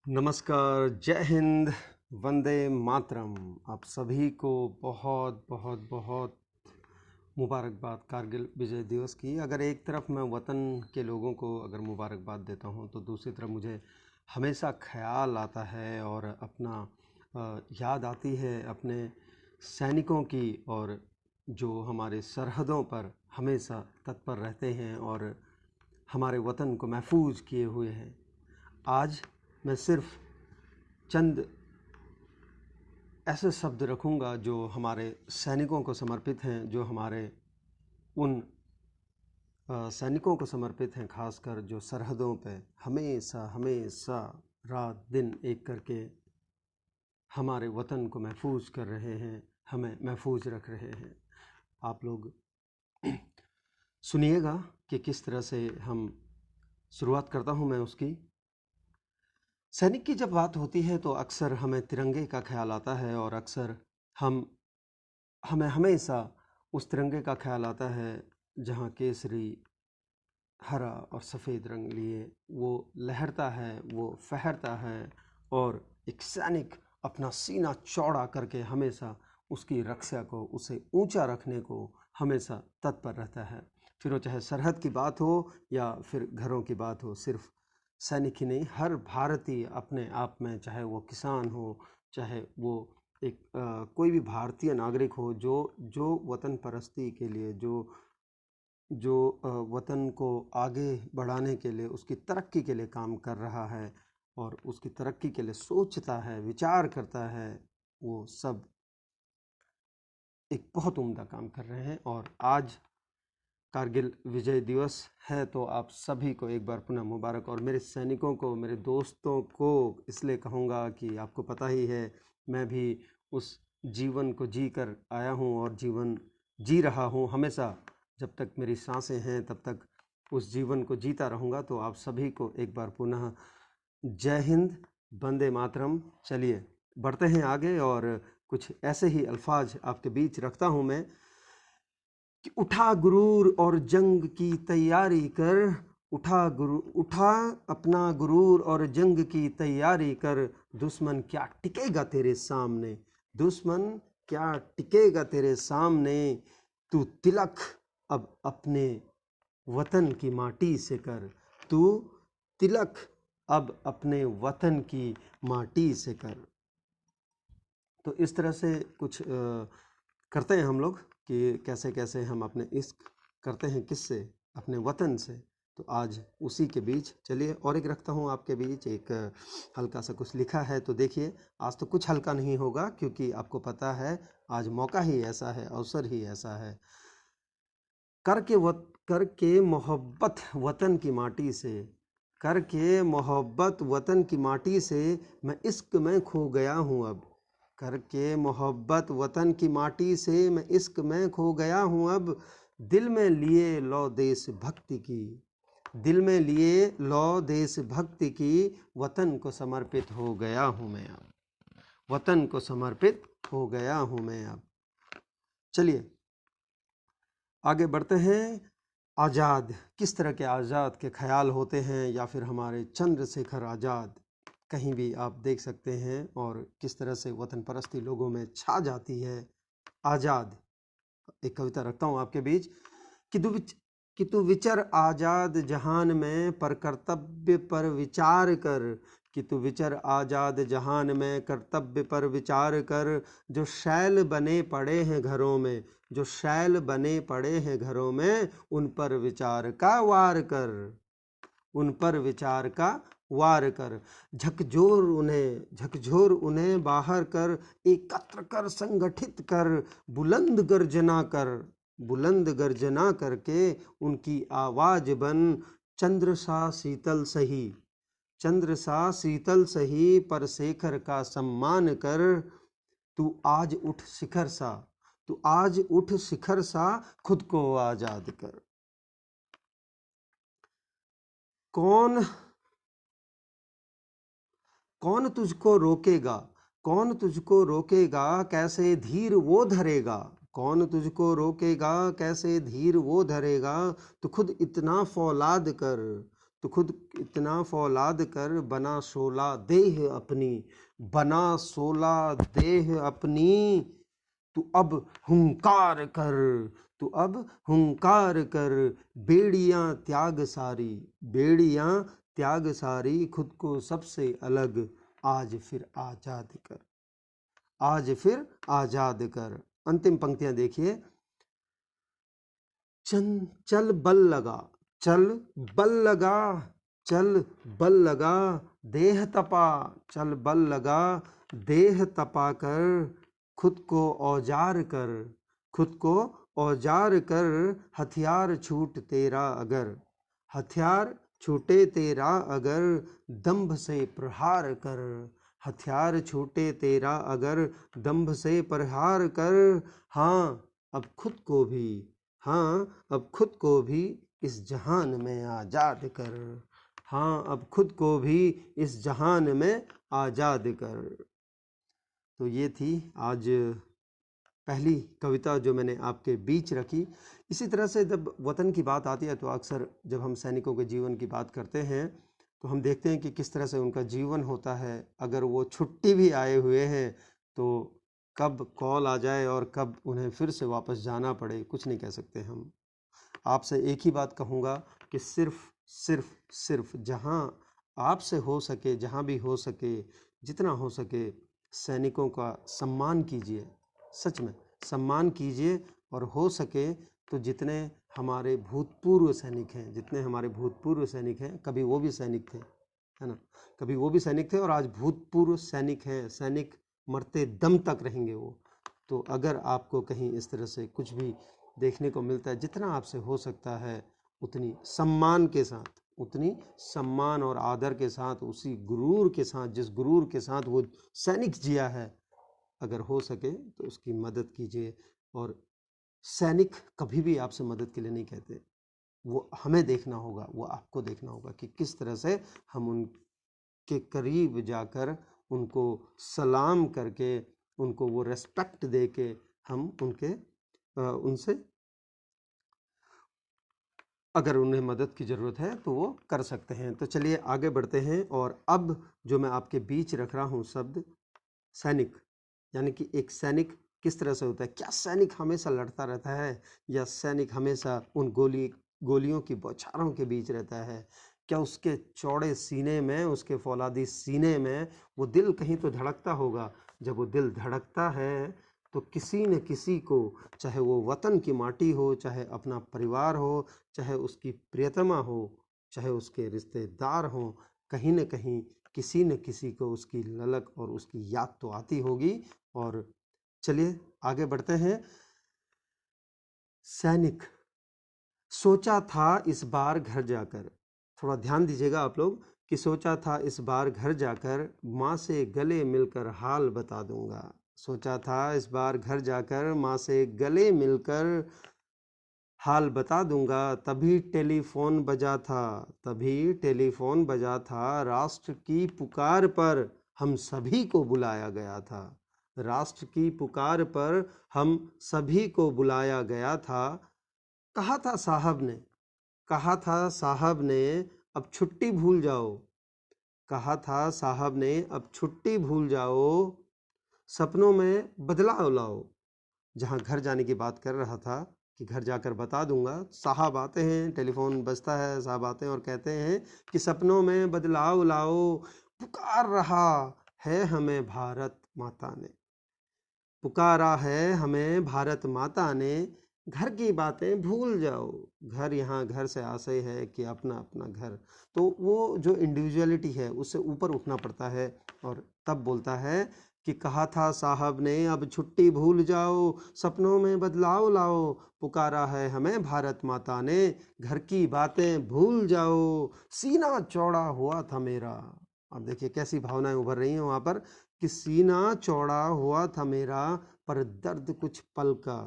नमस्कार, जय हिंद, वंदे मातरम। आप सभी को बहुत बहुत बहुत मुबारकबाद कारगिल विजय दिवस की। अगर एक तरफ मैं वतन के लोगों को अगर मुबारकबाद देता हूं तो दूसरी तरफ मुझे हमेशा ख्याल आता है और अपना याद आती है अपने सैनिकों की, और जो हमारे सरहदों पर हमेशा तत्पर रहते हैं और हमारे वतन को महफूज किए हुए हैं। आज मैं सिर्फ चंद ऐसे शब्द रखूंगा जो हमारे सैनिकों को समर्पित हैं, जो हमारे उन सैनिकों को समर्पित हैं, खासकर जो सरहदों पे हमेशा हमेशा रात दिन एक करके हमारे वतन को महफूज कर रहे हैं, हमें महफूज रख रहे हैं। आप लोग सुनिएगा कि किस तरह से हम शुरुआत करता हूं मैं उसकी। सैनिक की जब बात होती है तो अक्सर हमें तिरंगे का ख्याल आता है, और अक्सर हमें हमेशा उस तिरंगे का ख्याल आता है जहाँ केसरी, हरा और सफ़ेद रंग लिए वो लहरता है, वो फहरता है, और एक सैनिक अपना सीना चौड़ा करके हमेशा उसकी रक्षा को, उसे ऊंचा रखने को हमेशा तत्पर रहता है। फिर वो चाहे सरहद की बात हो या फिर घरों की बात हो, सिर्फ सैनिक ही नहीं, हर भारतीय अपने आप में, चाहे वो किसान हो, चाहे वो एक कोई भी भारतीय नागरिक हो, जो वतन परस्ती के लिए, जो वतन को आगे बढ़ाने के लिए, उसकी तरक्की के लिए काम कर रहा है और उसकी तरक्की के लिए सोचता है, विचार करता है, वो सब एक बहुत उम्दा काम कर रहे हैं। और आज कारगिल विजय दिवस है तो आप सभी को एक बार पुनः मुबारक। और मेरे सैनिकों को, मेरे दोस्तों को इसलिए कहूँगा कि आपको पता ही है, मैं भी उस जीवन को जी कर आया हूँ और जीवन जी रहा हूँ। हमेशा जब तक मेरी सांसें हैं तब तक उस जीवन को जीता रहूँगा। तो आप सभी को एक बार पुनः जय हिंद, वंदे मातरम। चलिए बढ़ते हैं आगे, और कुछ ऐसे ही अल्फाज आपके बीच रखता हूँ मैं कि उठा गुरूर और जंग की तैयारी कर, उठा अपना गुरूर और जंग की तैयारी कर, दुश्मन क्या टिकेगा तेरे सामने, दुश्मन क्या टिकेगा तेरे सामने, तू तिलक अब अपने वतन की माटी से कर, तू तिलक अब अपने वतन की माटी से कर। तो इस तरह से कुछ करते हैं हम लोग कि कैसे कैसे हम अपने इश्क करते हैं, किससे, अपने वतन से। तो आज उसी के बीच चलिए और एक रखता हूँ आपके बीच, एक हल्का सा कुछ लिखा है। तो देखिए, आज तो कुछ हल्का नहीं होगा क्योंकि आपको पता है आज मौका ही ऐसा है, अवसर ही ऐसा है। करके मोहब्बत वतन की माटी से, करके मोहब्बत वतन की माटी से, मैं इश्क में खो गया हूँ अब, करके मोहब्बत वतन की माटी से मैं इश्क में खो गया हूँ अब, दिल में लिए लो देश भक्ति की, दिल में लिए लो देश भक्ति की, वतन को समर्पित हो गया हूँ मैं अब, वतन को समर्पित हो गया हूँ मैं अब। चलिए आगे बढ़ते हैं। आज़ाद, किस तरह के आज़ाद के ख्याल होते हैं, या फिर हमारे चंद्रशेखर आज़ाद कहीं भी आप देख सकते हैं, और किस तरह से वतन परस्ती लोगों में छा जाती है। आज़ाद, एक कविता रखता हूँ आपके बीच कि तू विचर आज़ाद जहान में, पर कर्तव्य पर विचार कर, कि तू विचर आज़ाद जहान में, कर्तव्य पर विचार कर, जो शैल बने पड़े हैं घरों में, जो शैल बने पड़े हैं घरों में, उन पर विचार का वार कर, उन पर विचार का वार कर, झकझोर उन्हें बाहर कर, एकत्र कर संगठित कर, बुलंद गर्जना कर, बुलंद गर्जना करके उनकी आवाज बन, चंद्र सा शीतल सही, चंद्र सा शीतल सही, पर शेखर का सम्मान कर, तू आज उठ शिखर सा, तू आज उठ शिखर सा, खुद को आजाद कर। कौन तुझको रोकेगा, कौन तुझको रोकेगा, कैसे धीर वो धरेगा, कौन तुझको रोकेगा, कैसे धीर वो धरेगा, तू खुद इतना फौलाद कर, तो खुद इतना फौलाद कर बना 16 देह अपनी, बना 16 देह अपनी। तू अब हुंकार कर, तू अब हुंकार कर, बेड़ियां त्याग सारी, बेड़ियां त्याग सारी, खुद को सबसे अलग आज फिर आजाद कर, आज फिर आजाद कर। अंतिम पंक्तियां देखिए। चल बल लगा, चल बल लगा, चल बल लगा, देह तपा, चल बल लगा, देह तपा कर, खुद को औजार कर, खुद को औजार कर, हथियार छूट तेरा अगर, हथियार छूटे तेरा अगर, दंभ से प्रहार कर, हथियार छूटे तेरा अगर, दंभ से प्रहार कर। हाँ अब खुद को भी, हाँ अब खुद को भी इस जहान में आजाद कर, हाँ अब खुद को भी इस जहान में आजाद कर। तो ये थी आज पहली कविता जो मैंने आपके बीच रखी। इसी तरह से जब वतन की बात आती है तो अक्सर जब हम सैनिकों के जीवन की बात करते हैं तो हम देखते हैं कि किस तरह से उनका जीवन होता है। अगर वो छुट्टी भी आए हुए हैं तो कब कॉल आ जाए और कब उन्हें फिर से वापस जाना पड़े कुछ नहीं कह सकते हम। आपसे एक ही बात कहूँगा कि सिर्फ सिर्फ सिर्फ जहाँ आपसे हो सके, जहाँ भी हो सके, जितना हो सके सैनिकों का सम्मान कीजिए, सच में सम्मान कीजिए। और हो सके तो जितने हमारे भूतपूर्व सैनिक हैं, जितने हमारे भूतपूर्व सैनिक हैं, कभी वो भी सैनिक थे, है ना, कभी वो भी सैनिक थे और आज भूतपूर्व सैनिक हैं, सैनिक मरते दम तक रहेंगे वो। तो अगर आपको कहीं इस तरह से कुछ भी देखने को मिलता है, जितना आपसे हो सकता है उतनी सम्मान के साथ, उतनी सम्मान और आदर के साथ, उसी गुरूर के साथ जिस गुरूर के साथ वो सैनिक जिया है, अगर हो सके तो उसकी मदद कीजिए। और सैनिक कभी भी आपसे मदद के लिए नहीं कहते, वो हमें देखना होगा, वो आपको देखना होगा कि किस तरह से हम उनके करीब जाकर उनको सलाम करके, उनको वो रेस्पेक्ट दे के हम उनसे अगर उन्हें मदद की ज़रूरत है तो वो कर सकते हैं। तो चलिए आगे बढ़ते हैं। और अब जो मैं आपके बीच रख रहा हूँ शब्द सैनिक, यानी कि एक सैनिक किस तरह से होता है। क्या सैनिक हमेशा लड़ता रहता है या सैनिक हमेशा उन गोलियों की बौछारों के बीच रहता है? क्या उसके चौड़े सीने में, उसके फौलादी सीने में वो दिल कहीं तो धड़कता होगा? जब वो दिल धड़कता है तो किसी न किसी को, चाहे वो वतन की माटी हो, चाहे अपना परिवार हो, चाहे उसकी प्रियतमा हो, चाहे उसके रिश्तेदार हों, कहीं न कहीं किसी न किसी को उसकी ललक और उसकी याद तो आती होगी। और चलिए आगे बढ़ते हैं। सैनिक सोचा था इस बार घर जाकर, थोड़ा ध्यान दीजिएगा आप लोग, कि सोचा था इस बार घर जाकर माँ से गले मिलकर हाल बता दूंगा। सोचा था इस बार घर जाकर माँ से गले मिलकर हाल बता दूंगा। तभी टेलीफोन बजा था, तभी टेलीफोन बजा था, राष्ट्र की पुकार पर हम सभी को बुलाया गया था, राष्ट्र की पुकार पर हम सभी को बुलाया गया था। कहा था साहब ने, कहा था साहब ने अब छुट्टी भूल जाओ, कहा था साहब ने अब छुट्टी भूल जाओ, सपनों में बदलाव लाओ। जहाँ घर जाने की बात कर रहा था कि घर जाकर बता दूंगा, साहब आते हैं, टेलीफोन बजता है, साहब आते हैं और कहते हैं कि सपनों में बदलाव लाओ, पुकार रहा है हमें भारत माता ने, पुकारा है हमें भारत माता ने, घर की बातें भूल जाओ। घर यहाँ घर से आशय है कि अपना अपना घर। तो वो जो इंडिविजुअलिटी है उससे ऊपर उठना पड़ता है और तब बोलता है कि कहा था साहब ने अब छुट्टी भूल जाओ, सपनों में बदलाव लाओ, पुकारा है हमें भारत माता ने, घर की बातें भूल जाओ, सीना चौड़ा हुआ था मेरा। अब देखिए कैसी भावनाएं उभर रही हैं वहाँ पर कि सीना चौड़ा हुआ था मेरा, पर दर्द कुछ पल का,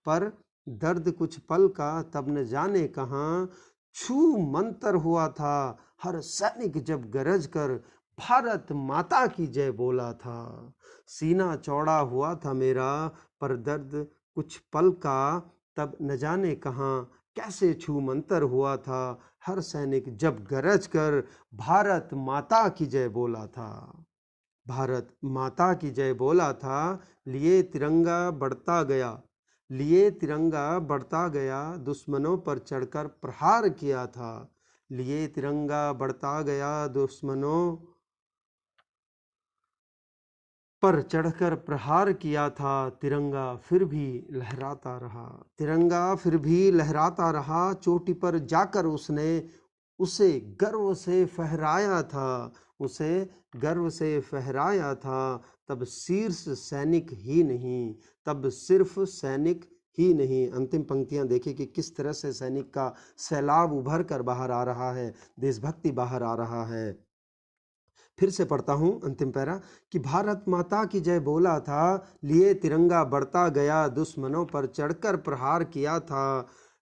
पर दर्द कुछ पल का, तब न जाने कहाँ छू मंतर हुआ था, हर सैनिक जब गरज कर भारत माता की जय बोला था। सीना चौड़ा हुआ था मेरा, पर दर्द कुछ पल का, तब न जाने कहाँ कैसे छू मंतर हुआ था, हर सैनिक जब गरज कर भारत माता की जय बोला था, भारत माता की जय बोला था, लिए तिरंगा बढ़ता गया, लिए तिरंगा बढ़ता गया, दुश्मनों पर चढ़कर प्रहार किया था, लिए तिरंगा बढ़ता गया, दुश्मनों पर चढ़कर प्रहार किया था, तिरंगा फिर भी लहराता रहा, तिरंगा फिर भी लहराता रहा, चोटी पर जाकर उसने उसे गर्व से फहराया था, उसे गर्व से फहराया था, तब शीर्ष सैनिक ही नहीं, तब सिर्फ सैनिक ही नहीं। अंतिम पंक्तियां देखिए कि किस तरह से सैनिक का सैलाब उभर कर बाहर आ रहा है, देशभक्ति बाहर आ रहा है। फिर से पढ़ता हूं अंतिम पैरा कि भारत माता की जय बोला था, लिए तिरंगा बढ़ता गया, दुश्मनों पर चढ़कर प्रहार किया था,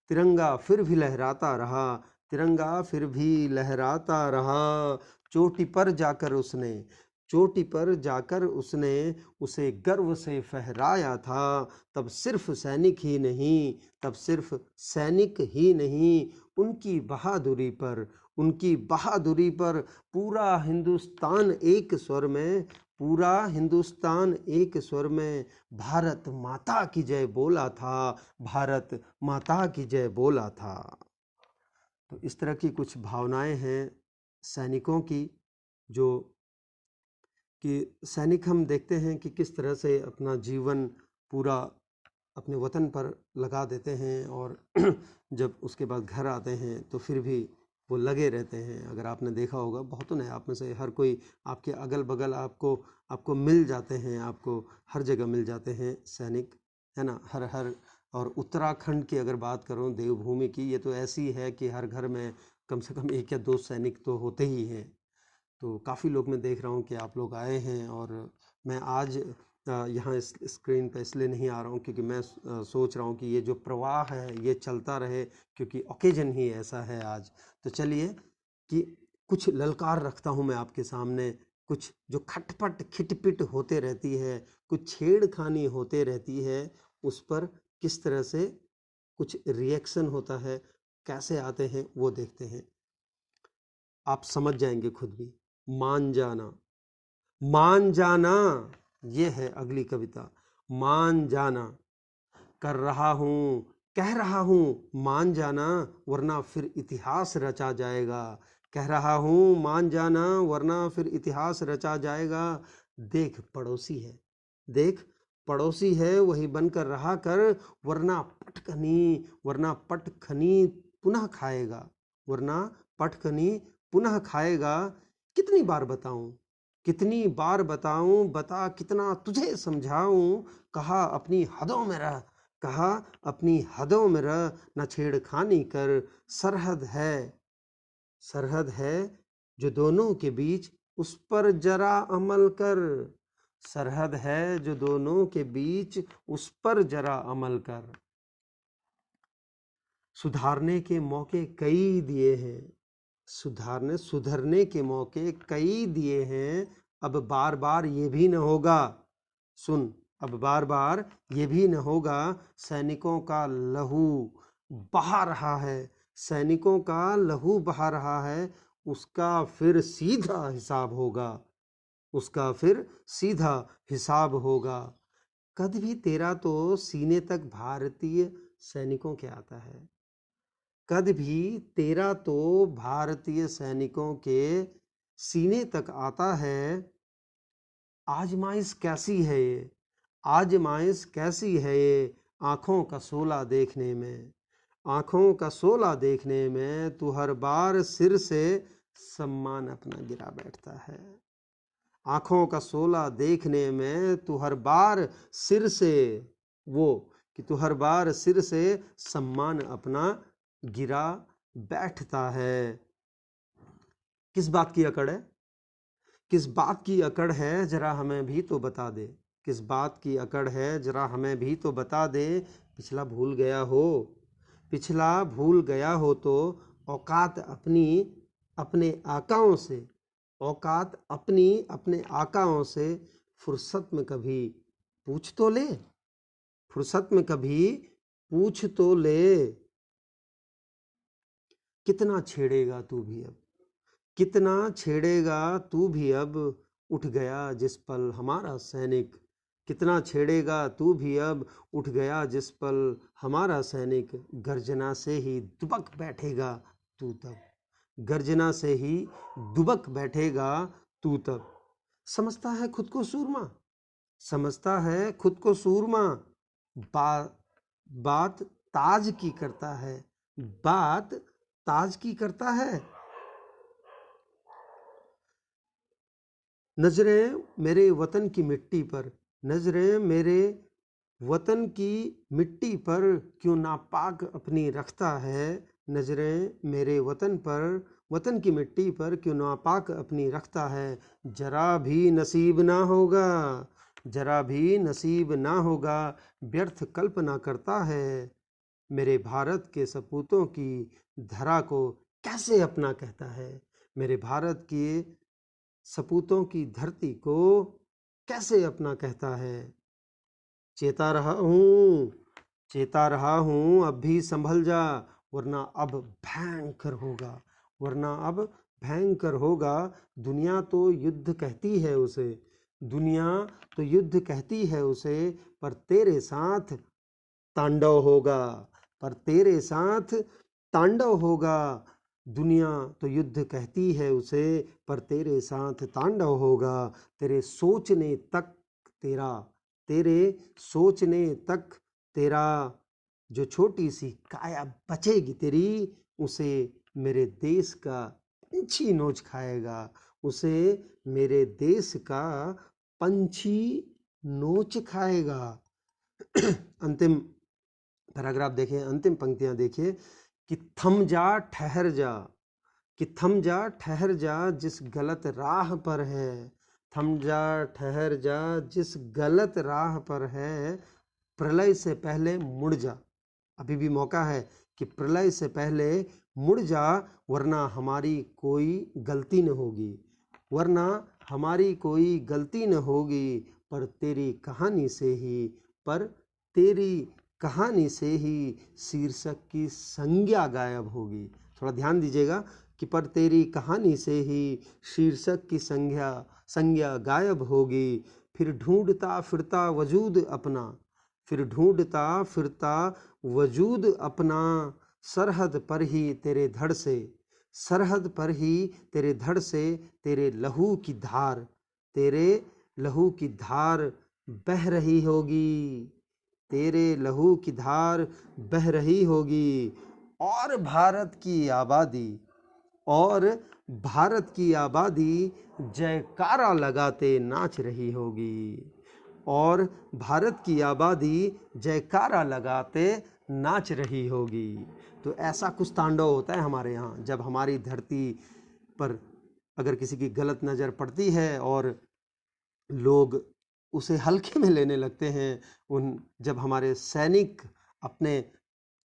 तिरंगा फिर भी लहराता रहा, तिरंगा फिर भी लहराता रहा, चोटी पर जाकर उसने, चोटी पर जाकर उसने उसे गर्व से फहराया था, तब सिर्फ सैनिक ही नहीं, तब सिर्फ सैनिक ही नहीं, उनकी बहादुरी पर, उनकी बहादुरी पर पूरा हिंदुस्तान एक स्वर में, पूरा हिंदुस्तान एक स्वर में भारत माता की जय बोला था, भारत माता की जय बोला था। तो इस तरह की कुछ भावनाएं हैं सैनिकों की, जो कि सैनिक हम देखते हैं कि किस तरह से अपना जीवन पूरा अपने वतन पर लगा देते हैं, और जब उसके बाद घर आते हैं तो फिर भी वो लगे रहते हैं। अगर आपने देखा होगा, बहुतों ने, आप में से हर कोई, आपके अगल बगल आपको मिल जाते हैं, आपको हर जगह मिल जाते हैं सैनिक, है ना, हर हर। और उत्तराखंड की अगर बात करूं, देवभूमि की, ये तो ऐसी है कि हर घर में कम से कम एक या दो सैनिक तो होते ही हैं। तो काफ़ी लोग मैं देख रहा हूँ कि आप लोग आए हैं, और मैं आज यहाँ इस स्क्रीन पे इसलिए नहीं आ रहा हूँ क्योंकि मैं सोच रहा हूँ कि ये जो प्रवाह है ये चलता रहे, क्योंकि ओकेजन ही ऐसा है आज। तो चलिए कि कुछ ललकार रखता हूँ मैं आपके सामने, कुछ जो खटपट खिटपिट होते रहती है, कुछ छेड़खानी होते रहती है, उस पर किस तरह से कुछ रिएक्शन होता है, कैसे आते हैं वो देखते हैं, आप समझ जाएंगे खुद भी। मान जाना, मान जाना, ये है अगली कविता। मान जाना, कर रहा हूं, कह रहा हूं, मान जाना, वरना फिर इतिहास रचा जाएगा। कह रहा हूं, मान जाना, वरना फिर इतिहास रचा जाएगा। देख पड़ोसी है, देख पड़ोसी है, वही बनकर रहा कर, वरना पटखनी पुनः खाएगा, वरना पटखनी पुनः खाएगा। कितनी बार बताऊं, कितनी बार बताऊं, बता कितना तुझे समझाऊं, कहा अपनी हदों में रह, कहा अपनी हदों में रह, न छेड़खानी कर, सरहद है जो दोनों के बीच, उस पर जरा अमल कर, सरहद है जो दोनों के बीच, उस पर जरा अमल कर। सुधारने के मौके कई दिए हैं, सुधरने के मौके कई दिए हैं, अब बार बार ये भी न होगा, सुन, अब बार बार ये भी न होगा, सैनिकों का लहू बहा रहा है, सैनिकों का लहू बहा रहा है, उसका फिर सीधा हिसाब होगा, उसका फिर सीधा हिसाब होगा। कद भी तेरा तो सीने तक भारतीय सैनिकों के आता है, कद भी तेरा तो भारतीय सैनिकों के सीने तक आता है। आजमाइश कैसी है ये, आजमाइश कैसी है ये, आंखों का शोला देखने में, आंखों का शोला देखने में, तू हर बार सिर से सम्मान अपना गिरा बैठता है। आंखों का शोला देखने में तू हर बार सिर से, वो कि तू हर बार सिर से सम्मान अपना गिरा बैठता है। किस बात की अकड़ है, किस बात की अकड़ है, जरा हमें भी तो बता दे, किस बात की अकड़ है, जरा हमें भी तो बता दे। पिछला भूल गया हो, पिछला भूल गया हो तो औकात अपनी अपने आकाओं से, औकात अपनी अपने आकाओं से फुर्सत में कभी पूछ तो ले, फुर्सत में कभी पूछ तो ले। कितना छेड़ेगा तू भी अब, कितना छेड़ेगा तू भी अब, उठ गया जिस पल हमारा सैनिक। कितना छेड़ेगा तू भी अब, उठ गया जिस पल हमारा सैनिक। गर्जना से ही दुबक बैठेगा तू तब, गर्जना से ही दुबक बैठेगा तू तब। समझता है खुद को सूरमा, समझता है खुद को सूरमा, बात ताज की करता है, बात ताज की करता है। नजरें मेरे वतन की मिट्टी पर, नजरें मेरे वतन की मिट्टी पर क्यों नापाक अपनी रखता है। नजरें मेरे वतन पर, वतन की मिट्टी पर क्यों नापाक अपनी रखता है। जरा भी नसीब ना होगा, जरा भी नसीब ना होगा, व्यर्थ कल्पना करता है। मेरे भारत के सपूतों की धरा को कैसे अपना कहता है। मेरे भारत के सपूतों की धरती को कैसे अपना कहता है। चेता रहा हूँ, चेता रहा हूँ, अब भी संभल जा, वरना अब भयंकर होगा, वरना अब भयंकर होगा। दुनिया तो युद्ध कहती है उसे, दुनिया तो युद्ध कहती है उसे, पर तेरे साथ तांडव होगा, पर तेरे साथ तांडव होगा। दुनिया तो युद्ध कहती है उसे, पर तेरे साथ तांडव होगा। तेरे सोचने तक तेरा, तेरे सोचने तक तेरा, जो छोटी सी काया बचेगी तेरी, उसे मेरे देश का पंछी नोच खाएगा, उसे मेरे देश का पंछी नोच खाएगा। अंतिम पैराग्राफ देखिए, अंतिम पंक्तियां देखिए कि थम जा ठहर जा, कि थम जा ठहर जा जिस गलत राह पर है। थम जा ठहर जा जिस गलत राह पर है। प्रलय से पहले मुड़ जा, अभी भी मौका है कि प्रलय से पहले मुड़ जा, वरना हमारी कोई गलती न होगी, वरना हमारी कोई गलती न होगी। पर तेरी कहानी से ही, पर तेरी कहानी से ही शीर्षक की संज्ञा गायब होगी। थोड़ा ध्यान दीजिएगा कि पर तेरी कहानी से ही शीर्षक की संज्ञा गायब होगी। फिर ढूंढता फिरता वजूद अपना, फिर ढूंढता फिरता वजूद अपना, सरहद पर ही तेरे धड़ से, सरहद पर ही तेरे धड़ से, तेरे लहू की धार, तेरे लहू की धार बह रही होगी, तेरे लहू की धार बह रही होगी। और भारत की आबादी, और भारत की आबादी जयकारा लगाते नाच रही होगी, और भारत की आबादी जयकारा लगाते नाच रही होगी। तो ऐसा कुछ तांडव होता है हमारे यहाँ, जब हमारी धरती पर अगर किसी की गलत नज़र पड़ती है और लोग उसे हल्के में लेने लगते हैं। जब हमारे सैनिक अपने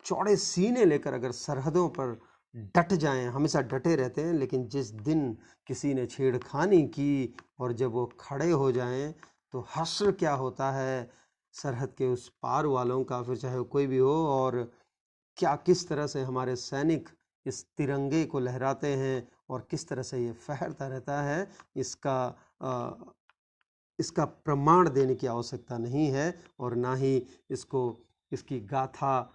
चौड़े सीने लेकर अगर सरहदों पर डट जाएं, हमेशा डटे रहते हैं, लेकिन जिस दिन किसी ने छेड़खानी की और जब वो खड़े हो जाएं तो हश्र क्या होता है सरहद के उस पार वालों का, फिर चाहे कोई भी हो। और क्या किस तरह से हमारे सैनिक इस तिरंगे को लहराते हैं और किस तरह से ये फहरता रहता है, इसका प्रमाण देने की आवश्यकता नहीं है, और ना ही इसकी गाथा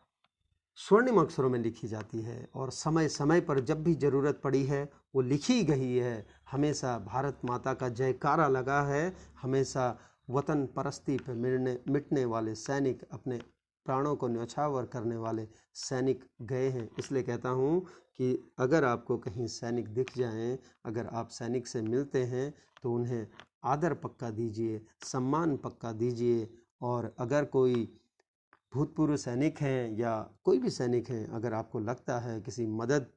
स्वर्णिम अक्षरों में लिखी जाती है, और समय समय पर जब भी ज़रूरत पड़ी है वो लिखी गई है। हमेशा भारत माता का जयकारा लगा है, हमेशा वतन परस्ती पर मिटने वाले सैनिक, अपने प्राणों को न्यौछावर करने वाले सैनिक गए हैं। इसलिए कहता हूँ कि अगर आपको कहीं सैनिक दिख जाएं, अगर आप सैनिक से मिलते हैं तो उन्हें आदर पक्का दीजिए, सम्मान पक्का दीजिए। और अगर कोई भूतपूर्व सैनिक हैं या कोई भी सैनिक हैं, अगर आपको लगता है किसी मदद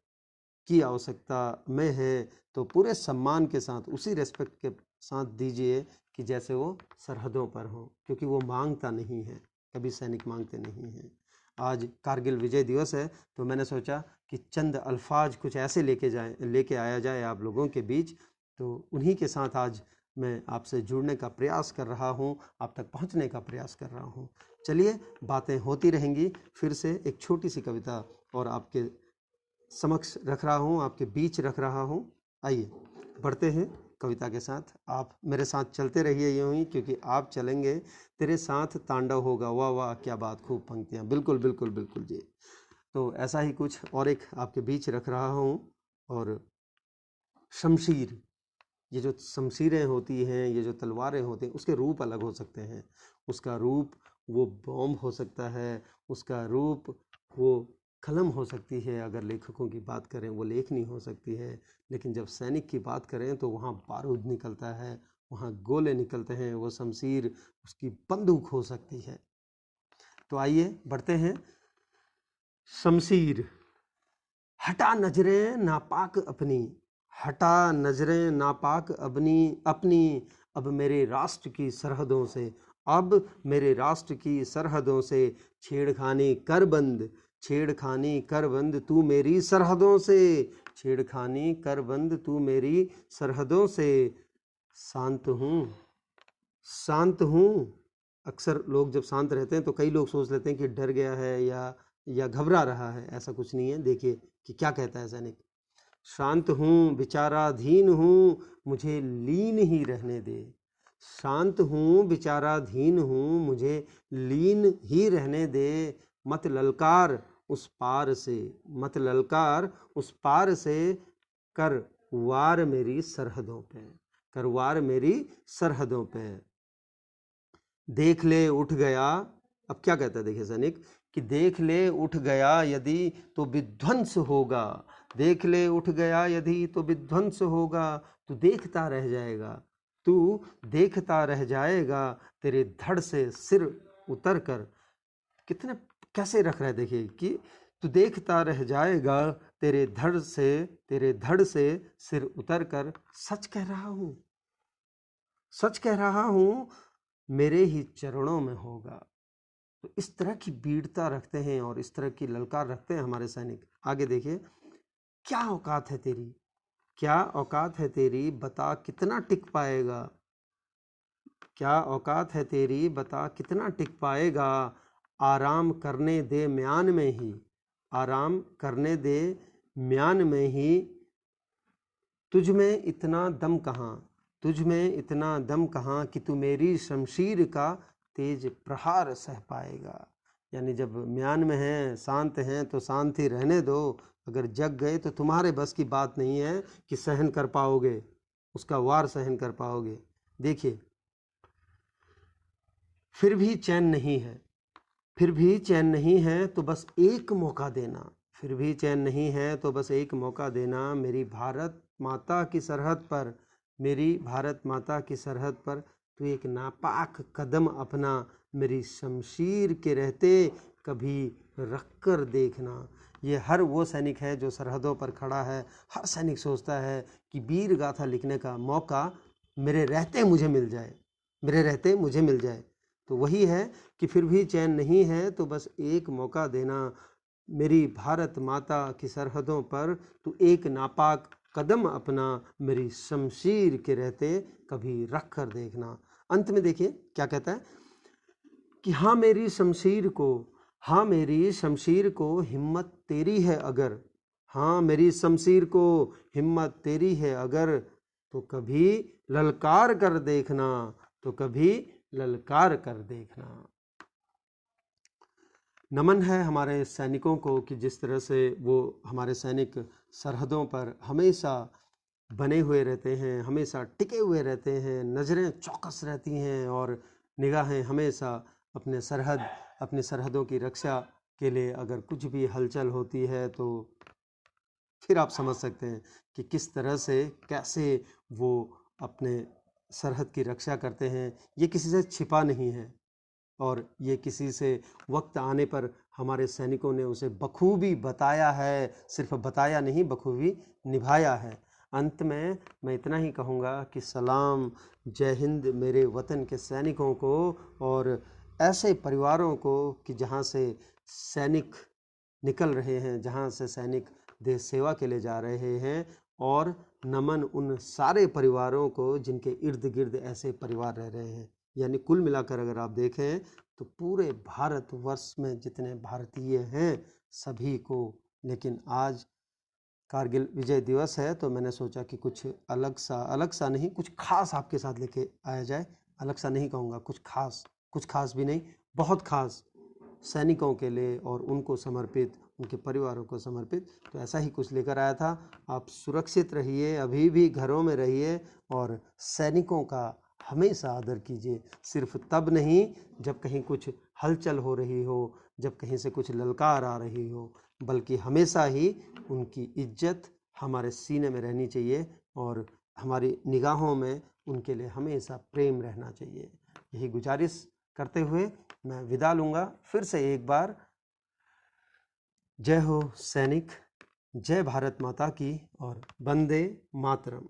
की आवश्यकता में है, तो पूरे सम्मान के साथ, उसी रेस्पेक्ट के साथ दीजिए कि जैसे वो सरहदों पर हो, क्योंकि वो मांगता नहीं है, कभी सैनिक मांगते नहीं हैं। आज कारगिल विजय दिवस है, तो मैंने सोचा कि चंद अल्फाज कुछ ऐसे लेके आया जाए आप लोगों के बीच। तो उन्हीं के साथ आज मैं आपसे जुड़ने का प्रयास कर रहा हूँ, आप तक पहुँचने का प्रयास कर रहा हूँ। चलिए, बातें होती रहेंगी। फिर से एक छोटी सी कविता और आपके समक्ष रख रहा हूँ, आपके बीच रख रहा हूँ। आइए बढ़ते हैं कविता के साथ। आप मेरे साथ चलते रहिए यूं ही, क्योंकि आप चलेंगे तेरे साथ तांडव होगा। वाह वाह क्या बात, खूब पंक्तियाँ, बिल्कुल बिल्कुल बिल्कुल जी। तो ऐसा ही कुछ और एक आपके बीच रख रहा हूँ। और शमशीर, ये जो शमशीरें होती हैं, ये जो तलवारें होती हैं, उसके रूप अलग हो सकते हैं। उसका रूप वो बॉम्ब हो सकता है, उसका रूप वो कलम हो सकती है, अगर लेखकों की बात करें वो लेखनी हो सकती है। लेकिन जब सैनिक की बात करें तो वहाँ बारूद निकलता है, वहाँ गोले निकलते हैं, वो शमशीर उसकी बंदूक हो सकती है। तो आइए बढ़ते हैं। शमशीर। हटा नजरें नापाक अपनी, हटा नजरें नापाक अपनी अपनी, अब मेरे राष्ट्र की सरहदों से, अब मेरे राष्ट्र की सरहदों से, छेड़खानी कर बंद, छेड़खानी कर बंद तू मेरी सरहदों से, छेड़खानी कर बंद तू मेरी सरहदों से। शांत हूँ, शांत हूँ। अक्सर लोग जब शांत रहते हैं तो कई लोग सोच लेते हैं कि डर गया है या घबरा रहा है। ऐसा कुछ नहीं है। देखिए कि क्या कहता है सैनिक। शांत हूँ विचाराधीन हूँ, मुझे लीन ही रहने दे। शांत हूँ विचाराधीन हूँ, मुझे लीन ही रहने दे। मत ललकार उस पार से, मत ललकार उस पार से, कर वार मेरी सरहदों पे, कर वार मेरी सरहदों पे। देख ले उठ गया, अब क्या कहता है देखिए सैनिक, कि देख ले उठ गया यदि तो विध्वंस होगा, देख ले उठ गया यदि तो विध्वंस होगा, तू देखता रह जाएगा, तू देखता रह जाएगा, तेरे धड़ से सिर उतर कर। कितने कैसे रख रहा है देखिए कि तू देखता रह जाएगा, तेरे धड़ से, तेरे धड़ से सिर उतर कर। सच कह रहा हूँ, सच कह रहा हूँ, मेरे ही चरणों में होगा। तो इस तरह की वीरता रखते हैं और इस तरह की ललकार रखते हैं हमारे सैनिक। आगे देखिए, क्या औकात है तेरी, क्या औकात है तेरी, बता कितना टिक पाएगा, क्या औकात है तेरी, बता कितना टिक पाएगा। आराम करने दे म्यान में ही, आराम करने दे म्यान में ही, तुझ में इतना दम कहाँ, तुझ में इतना दम कहाँ कि तू मेरी शमशीर का तेज प्रहार सह पाएगा। यानी जब म्यान में हैं, शांत हैं, तो शांत ही रहने दो। अगर जग गए तो तुम्हारे बस की बात नहीं है कि सहन कर पाओगे, उसका वार सहन कर पाओगे। देखिए, फिर भी चैन नहीं है, फिर भी चैन नहीं है तो बस एक मौका देना, फिर भी चैन नहीं है तो बस एक मौका देना। मेरी भारत माता की सरहद पर, मेरी भारत माता की सरहद पर तू एक नापाक कदम अपना, मेरी शमशीर के रहते कभी रख कर देखना। ये हर वो सैनिक है जो सरहदों पर खड़ा है। हर सैनिक सोचता है कि वीर गाथा लिखने का मौका मेरे रहते मुझे मिल जाए, मेरे रहते मुझे मिल जाए। तो वही है कि फिर भी चैन नहीं है तो बस एक मौका देना। मेरी भारत माता की सरहदों पर तू एक नापाक कदम अपना, मेरी शमशीर के रहते कभी रख कर देखना। अंत में देखिए क्या कहता है कि हाँ मेरी शमशीर को, हाँ मेरी शमशीर को हिम्मत तेरी है अगर, हाँ मेरी शमशीर को हिम्मत तेरी है अगर, तो कभी ललकार कर देखना, तो कभी ललकार कर देखना। नमन है हमारे सैनिकों को कि जिस तरह से वो हमारे सैनिक सरहदों पर हमेशा बने हुए रहते हैं, हमेशा टिके हुए रहते हैं, नज़रें चौकस रहती हैं और निगाहें हमेशा अपने सरहद, अपनी सरहदों की रक्षा के लिए। अगर कुछ भी हलचल होती है तो फिर आप समझ सकते हैं कि किस तरह से, कैसे वो अपने सरहद की रक्षा करते हैं। ये किसी से छिपा नहीं है और ये किसी से वक्त आने पर हमारे सैनिकों ने उसे बखूबी बताया है, सिर्फ बताया नहीं बखूबी निभाया है। अंत में मैं इतना ही कहूँगा कि सलाम, जय हिंद मेरे वतन के सैनिकों को और ऐसे परिवारों को कि जहाँ से सैनिक निकल रहे हैं, जहाँ से सैनिक देश सेवा के लिए जा रहे हैं। और नमन उन सारे परिवारों को जिनके इर्द गिर्द ऐसे परिवार रह रहे हैं। यानी कुल मिलाकर अगर आप देखें तो पूरे भारतवर्ष में जितने भारतीय हैं सभी को। लेकिन आज कारगिल विजय दिवस है तो मैंने सोचा कि कुछ अलग सा नहीं, कुछ खास आपके साथ लेके आया जाए। अलग सा नहीं कहूँगा, कुछ खास भी नहीं, बहुत खास सैनिकों के लिए और उनको समर्पित, उनके परिवारों को समर्पित। तो ऐसा ही कुछ लेकर आया था। आप सुरक्षित रहिए, अभी भी घरों में रहिए और सैनिकों का हमेशा आदर कीजिए। सिर्फ तब नहीं जब कहीं कुछ हलचल हो रही हो, जब कहीं से कुछ ललकार आ रही हो, बल्कि हमेशा ही उनकी इज्जत हमारे सीने में रहनी चाहिए और हमारी निगाहों में उनके लिए हमेशा प्रेम रहना चाहिए। यही गुजारिश करते हुए मैं विदा लूँगा। फिर से एक बार जय हो सैनिक, जय भारत माता की और वंदे मातरम।